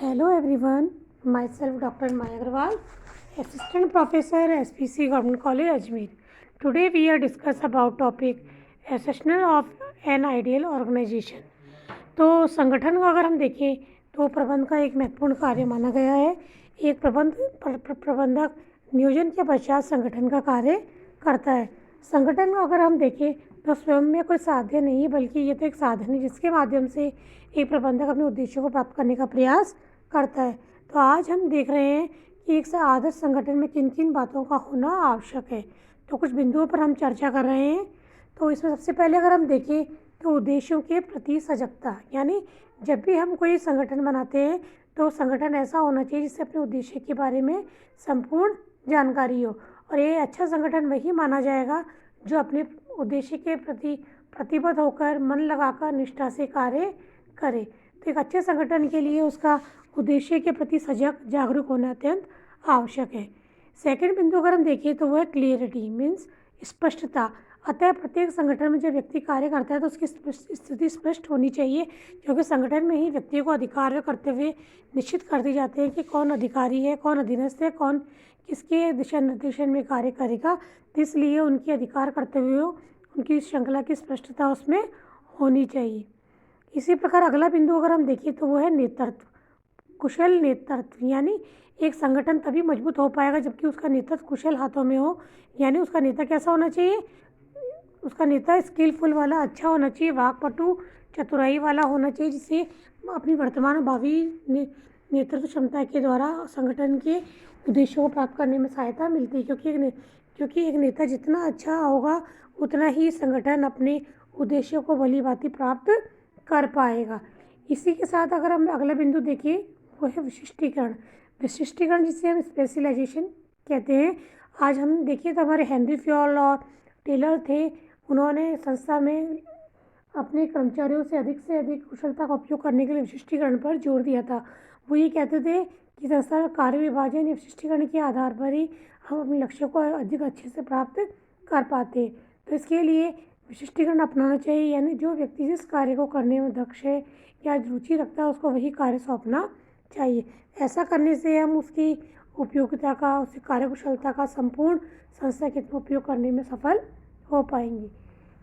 Hello everyone, myself Dr. Maya Agarwal, Assistant Professor SPC Government College Ajmer. Today we are discuss about topic Assessment of an Ideal Organization. तो संगठन का अगर हम देखें तो प्रबंध का एक महत्वपूर्ण कार्य माना गया है। एक प्रबंधक नियोजन के पश्चात संगठन का कार्य करता है। संगठन को अगर हम देखें तो स्वयं में कोई साध्य नहीं बल्कि ये तो एक साधन है जिसके माध्यम से एक प्रबंधक अपने उद्देश्यों को प्राप्त करने का प्रयास करता है। तो आज हम देख रहे हैं कि एक आदर्श संगठन में किन किन बातों का होना आवश्यक है। तो कुछ बिंदुओं पर हम चर्चा कर रहे हैं। तो इसमें सबसे पहले अगर हम देखें तो उद्देश्यों के प्रति सजगता, यानी जब भी हम कोई संगठन बनाते हैं तो संगठन ऐसा होना चाहिए जिससे अपने उद्देश्य के बारे में संपूर्ण जानकारी हो। और ये अच्छा संगठन वही माना जाएगा जो अपने उद्देश्य के प्रति प्रतिबद्ध होकर मन लगाकर निष्ठा से कार्य करे। तो एक अच्छे संगठन के लिए उसका उद्देश्य के प्रति सजग जागरूक होना अत्यंत आवश्यक है। सेकंड बिंदु अगर हम देखें तो वह है क्लियरिटी, मीन्स स्पष्टता। अतः प्रत्येक संगठन में जब व्यक्ति कार्य करता है तो उसकी स्थिति स्पष्ट होनी चाहिए, क्योंकि संगठन में ही व्यक्तियों को अधिकार करते हुए निश्चित कर दी जाते हैं कि कौन अधिकारी है, कौन अधीनस्थ है, कौन किसके दिशा निर्देशन में कार्य करेगा। तो इसलिए उनके अधिकार करते हुए उनकी श्रृंखला की स्पष्टता उसमें होनी चाहिए। इसी प्रकार अगला बिंदु अगर हम देखें तो वो है नेतृत्व, कुशल नेतृत्व। यानी एक संगठन तभी मजबूत हो पाएगा जबकि उसका नेतृत्व कुशल हाथों में हो। यानी उसका नेता कैसा होना चाहिए? उसका नेता स्किलफुल वाला, अच्छा होना चाहिए, वाकपटु, चतुराई वाला होना चाहिए, जिससे अपनी वर्तमान और भावी नेतृत्व क्षमता के द्वारा संगठन के उद्देश्यों को प्राप्त करने में सहायता मिलती है। क्योंकि एक नेता जितना अच्छा होगा उतना ही संगठन अपने उद्देश्यों को भली भांति प्राप्त कर पाएगा। इसी के साथ अगर हम अगला बिंदु देखें वो है विशिष्टीकरण जिसे हम स्पेशलाइजेशन कहते हैं। आज हम देखिए तो हमारे हेनरी फ्योल और टेलर थे, उन्होंने संस्था में अपने कर्मचारियों से अधिक कुशलता का उपयोग करने के लिए विशिष्टीकरण पर जोर दिया था। वो ये कहते थे कि संस्था में कार्य विभाजन या विशिष्टीकरण के आधार पर ही हम अपने लक्ष्यों को अधिक अच्छे से प्राप्त कर पाते। तो इसके लिए विशिष्टीकरण अपनाना चाहिए, यानी जो व्यक्ति जिस कार्य को करने में दक्ष है या रुचि रखता है उसको वही कार्य सौंपना चाहिए। ऐसा करने से हम उसकी उपयोगिता का, उसकी कार्यकुशलता का संपूर्ण संस्था के उपयोग करने में सफल हो पाएंगे।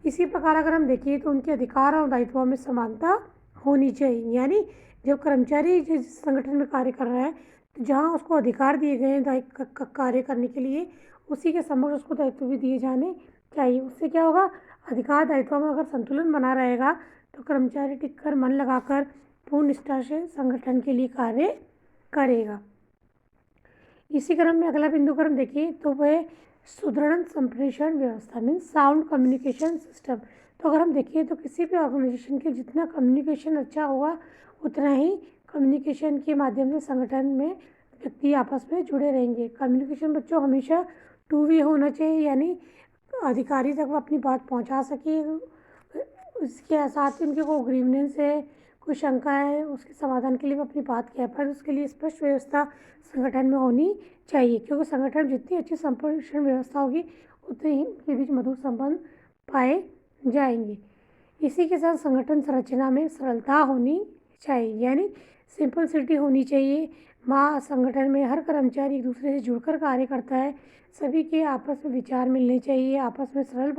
इसी प्रकार अगर हम देखें तो उनके अधिकार और दायित्वों में समानता होनी चाहिए। यानी जब कर्मचारी जिस संगठन में कार्य कर रहा है तो जहाँ उसको अधिकार दिए गए हैं कार्य करने के लिए, उसी के समक्ष उसको दायित्व भी दिए जाने चाहिए। उससे क्या होगा? अधिकार दायित्वों में अगर संतुलन बना रहेगा तो कर्मचारी टिककर मन लगाकर पूर्ण निष्ठा से संगठन के लिए कार्य करेगा। इसी क्रम में अगला बिंदु अगर हम देखें तो वह सुदृढ़ संप्रेषण व्यवस्था, मीन्स साउंड कम्युनिकेशन सिस्टम। तो अगर हम देखें तो किसी भी ऑर्गेनाइजेशन के जितना कम्युनिकेशन अच्छा होगा उतना ही कम्युनिकेशन के माध्यम से संगठन में व्यक्ति आपस में जुड़े रहेंगे। कम्युनिकेशन बच्चों हमेशा 2 वे होना चाहिए, यानी अधिकारी तक वो अपनी बात पहुंचा सके। इसके साथ ही उनके कोई ग्रीवनेंस है, कोई शंका है, उसके समाधान के लिए वो अपनी बात कह पाए, उसके लिए स्पष्ट व्यवस्था संगठन में होनी चाहिए। क्योंकि संगठन में जितनी अच्छी संप्रेषण व्यवस्था होगी उतने ही उनके बीच मधुर संबंध पाए जाएंगे। इसी के साथ संगठन संरचना में सरलता होनी चाहिए, यानी सिंपलिसिटी होनी चाहिए। संगठन में हर कर्मचारी एक दूसरे से जुड़कर कार्य करता है, सभी के आपस में विचार मिलने चाहिए, आपस में सरल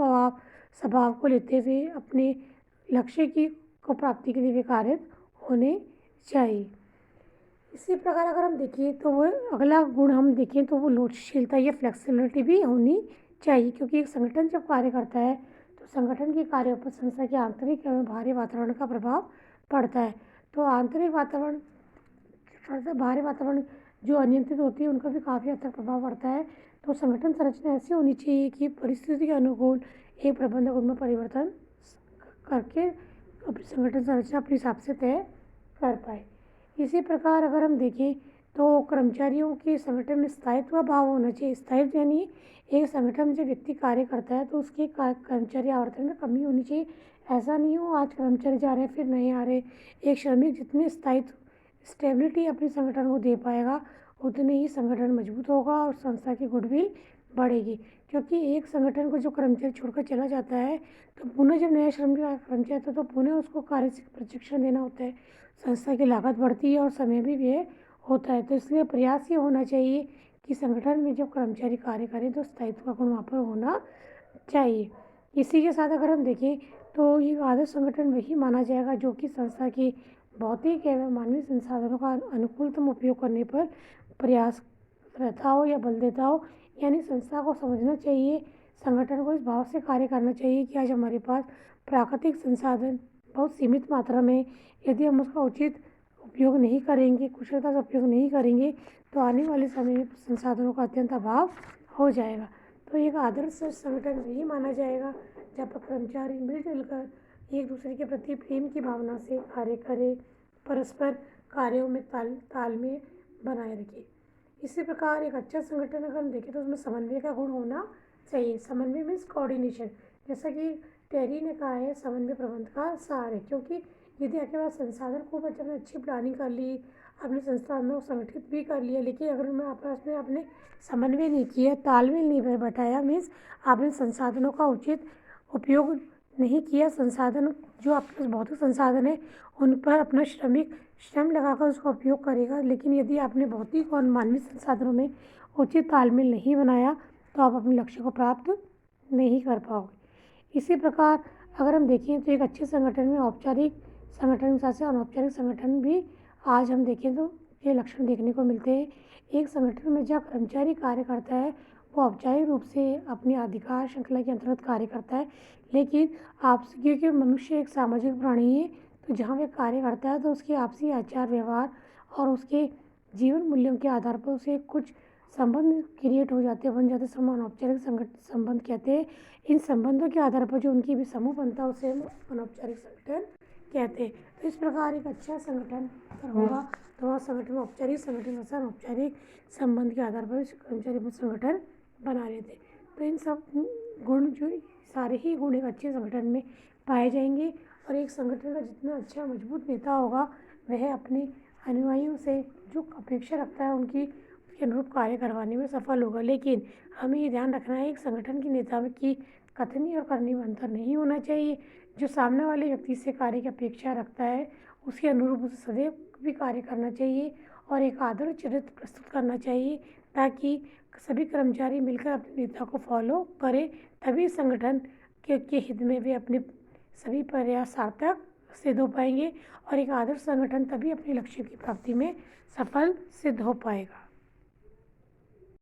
स्वभाव को लेते हुए अपने लक्ष्य की प्राप्ति के लिए वे कार्य होने चाहिए। इसी प्रकार अगर हम देखें तो वो अगला गुण हम देखें तो वो लोचशीलता या फ्लेक्सिबिलिटी भी होनी चाहिए। क्योंकि एक संगठन जब कार्य करता है तो संगठन के कार्यों पर संस्था के आंतरिक एवं बाहरी वातावरण का प्रभाव पड़ता है। तो आंतरिक वातावरण, बाहरी वातावरण जो अनियंत्रित होती है उनका भी काफ़ी हद तक प्रभाव पड़ता है। तो संगठन संरचना ऐसी होनी चाहिए कि परिस्थिति के अनुकूल एक प्रबंधक उनमें परिवर्तन करके अपनी संगठन संरचना अपने हिसाब से तय कर पाए। इसी प्रकार अगर हम देखें तो कर्मचारियों के संगठन में स्थायित्व भाव होना चाहिए। स्थायित्व यानी एक संगठन में जब व्यक्ति कार्य करता है तो उसके कर्मचारी आवर्तन में कमी होनी चाहिए। ऐसा नहीं हो आज कर्मचारी जा रहे हैं फिर नहीं आ रहे। एक श्रमिक जितने स्थायित्व स्टेबिलिटी अपने संगठन को दे पाएगा उतने ही संगठन मजबूत होगा और संस्था की गुडविल बढ़ेगी, क्योंकि एक संगठन को जो कर्मचारी छोड़कर चला जाता है तो पुनः जब नया कर्मचारी आता है तो पुनः उसको कार्य प्रशिक्षण देना होता है, संस्था की लागत बढ़ती है और समय भी व्यय होता है। तो इसलिए प्रयास ये होना चाहिए कि संगठन में जब कर्मचारी कार्य करें तो स्थायित्व का गुण वहाँ पर होना चाहिए। इसी के साथ अगर हम देखें तो ये आदर्श संगठन वही माना जाएगा जो कि संस्था की भौतिक एवं मानवीय संसाधनों का अनुकूलतम उपयोग करने पर प्रयास रहता हो या बल देता हो। यानी संस्था को समझना चाहिए, संगठन को इस भाव से कार्य करना चाहिए कि आज हमारे पास प्राकृतिक संसाधन बहुत सीमित मात्रा में, यदि हम उसका उचित उपयोग नहीं करेंगे, कुशलता से उपयोग नहीं करेंगे तो आने वाले समय में संसाधनों का अत्यंत अभाव हो जाएगा। तो एक आदर्श संगठन यही माना जाएगा जहाँ पर कर्मचारी मिलजुल कर एक दूसरे के प्रति प्रेम की भावना से कार्य करें, परस्पर कार्यों में तालमेल बनाए रखें। इसी प्रकार एक अच्छा संगठन अगर हम देखें तो उसमें समन्वय का गुण होना चाहिए। समन्वय मीन्स कोऑर्डिनेशन, जैसा कि टेरी ने कहा है, समन्वय प्रबंध का सार है। क्योंकि यदि आपके पास संसाधन खूब अच्छे, आपने अच्छी प्लानिंग कर ली, अपने संस्थान को संगठित भी कर लिया, लेकिन अगर उनमें आपस में आपने समन्वय नहीं किया, तालमेल नहीं बैठाया, मीन्स आपने संसाधनों का उचित उपयोग नहीं किया, संसाधन जो आपके पास भौतिक संसाधन है उन पर अपना श्रम लगाकर उसका उपयोग करेगा, लेकिन यदि आपने भौतिक और मानवीय संसाधनों में उचित तालमेल नहीं बनाया तो आप अपने लक्ष्य को प्राप्त नहीं कर पाओगे। इसी प्रकार अगर हम देखें तो एक अच्छे संगठन में औपचारिक संगठन के साथ साथ अनौपचारिक संगठन भी आज हम देखें तो ये लक्षण देखने को मिलते हैं। एक संगठन में जहाँ कर्मचारी कार्य करता है वो औपचारिक रूप से अपनी अधिकार श्रृंखला के अंतर्गत कार्य करता है, लेकिन आपसी, क्योंकि मनुष्य एक सामाजिक प्राणी है, तो जहाँ वह कार्य करता है तो उसके आपसी आचार व्यवहार और उसके जीवन मूल्यों के आधार पर उसे कुछ संबंध क्रिएट हो जाते हैं, बन जाते हैं, अनौपचारिक संबंध कहते हैं। इन संबंधों के आधार पर जो उनकी भी समूह बनता है उसे हम अनौपचारिक संगठन कहते हैं। तो इस प्रकार एक अच्छा संगठन होगा तो वह संगठन औपचारिक संगठन के अनौपचारिक संबंध के आधार पर कर्मचारी संगठन बना लेते हैं। तो इन सब गुण जो सारे ही गुण एक अच्छे संगठन में पाए जाएंगे और एक संगठन का जितना अच्छा मजबूत नेता होगा वह अपने अनुयायियों से जो अपेक्षा रखता है उनकी उसके अनुरूप कार्य करवाने में सफल होगा। लेकिन हमें ये ध्यान रखना है एक संगठन के नेता की कथनी और करनी में अंतर नहीं होना चाहिए। जो सामने वाले व्यक्ति से कार्य की अपेक्षा रखता है उसके अनुरूप उसे सदैव भी कार्य करना चाहिए और एक आदर्श चरित्र प्रस्तुत करना चाहिए, ताकि सभी कर्मचारी मिलकर अपने नेता को फॉलो करें। तभी संगठन के हित में वे अपने सभी प्रयास सार्थक सिद्ध हो पाएंगे और एक आदर्श संगठन तभी अपने लक्ष्य की प्राप्ति में सफल सिद्ध हो पाएगा।